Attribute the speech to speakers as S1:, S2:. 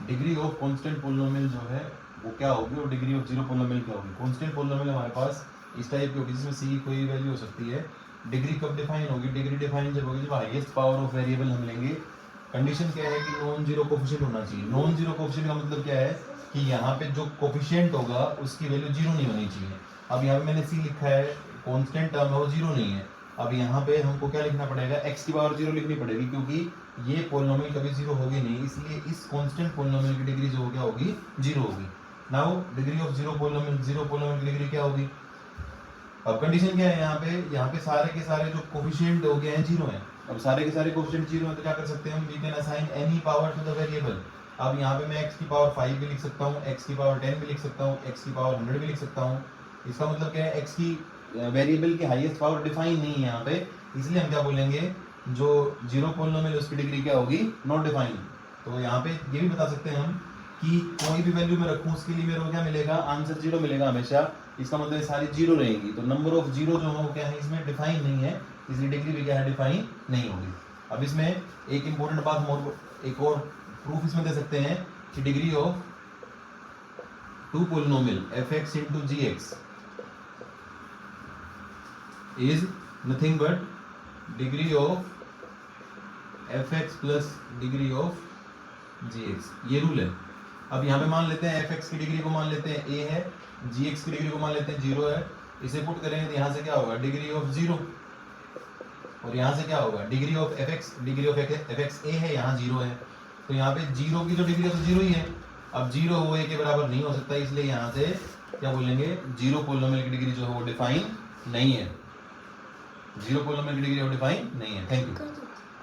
S1: Degree of constant polynomial जो है वो क्या होगी और डिग्री ऑफ जीरो पोलिनोमियल क्या होगी। कांस्टेंट पोलिनोमियल हमारे पास इस टाइप की होगी जिसमें सी की कोई वैल्यू हो सकती है। डिग्री कब डिफाइन होगी, डिग्री डिफाइन जब होगी जब हाईएस्ट पावर ऑफ वेरिएबल हम लेंगे। कंडीशन क्या है कि नॉन जीरो कोफिशिएंट होना चाहिए। नॉन जीरो कोफिशिएंट का मतलब क्या है कि यहाँ पे जो कोफिशिएंट होगा उसकी वैल्यू जीरो नहीं होनी चाहिए। अब यहाँ पे मैंने सी लिखा है, कांस्टेंट टर्म है वो जीरो नहीं है। अब यहाँ पे हमको क्या लिखना पड़ेगा, x की पावर जीरो लिखनी पड़ेगी क्योंकि ये पोलिनोमियल कभी जीरो होगी नहीं, इसलिए इस कांस्टेंट पोलिनोमियल की डिग्री जो क्या होगी, जीरो होगी। Now degree of zero polynomial की डिग्री क्या होगी। अब कंडीशन क्या है यहाँ पे सारे के सारे जो कोफिशिएंट हो गए हैं जीरो हैं। अब सारे के सारे कोफिशिएंट जीरो हैं तो क्या कर सकते हैं हम, we can assign any power to the variable. अब यहाँ पे मैं x की पावर 5 भी लिख सकता हूँ, x की पावर 10 भी लिख सकता हूँ, x की पावर 100 भी लिख सकता हूँ। इसका मतलब क्या है, x की वेरिएबल की हाईएस्ट पावर डिफाइन नहीं है यहाँ पे, इसलिए हम क्या बोलेंगे, जो जीरो पोलिनोमियल उसकी डिग्री क्या होगी, नॉट डिफाइन। तो यहाँ पे ये भी बता सकते हैं हम कि कोई भी वैल्यू मैं रखूँ उसके लिए मेरे को क्या मिलेगा, आंसर जीरो मिलेगा हमेशा। इसका मतलब सारी जीरो रहेंगी, तो नंबर ऑफ जीरो जो है वो क्या है, इसमें डिफाइन नहीं है, इसलिए डिग्री भी क्या है, डिफाइन नहीं होगी। अब इसमें एक इंपॉर्टेंट बात हम एक और प्रूफ इसमें दे सकते हैं कि degree of two polynomial fx into gx is nothing but degree of fx plus degree of gx, ये रूल है। अब यहाँ पे मान लेते हैं fx की डिग्री को मान लेते हैं a है, gx की डिग्री को मान लेते हैं 0 है। इसे पुट करेंगे तो यहाँ से क्या होगा, डिग्री ऑफ 0, और यहाँ से क्या होगा, degree of fx, degree of fx a है, यहाँ 0 है, तो यहाँ पे 0 की जो डिग्री है तो 0 ही है। अब 0 वो a के बराबर नहीं हो सकता, इसलिए यहाँ से क्या बोलेंगे, जीरो पोलिनोमियल की डिग्री जो है वो डिफाइन नहीं है, जीरो पोलिनोमियल की डिग्री वो डिफाइन नहीं है। Thank you.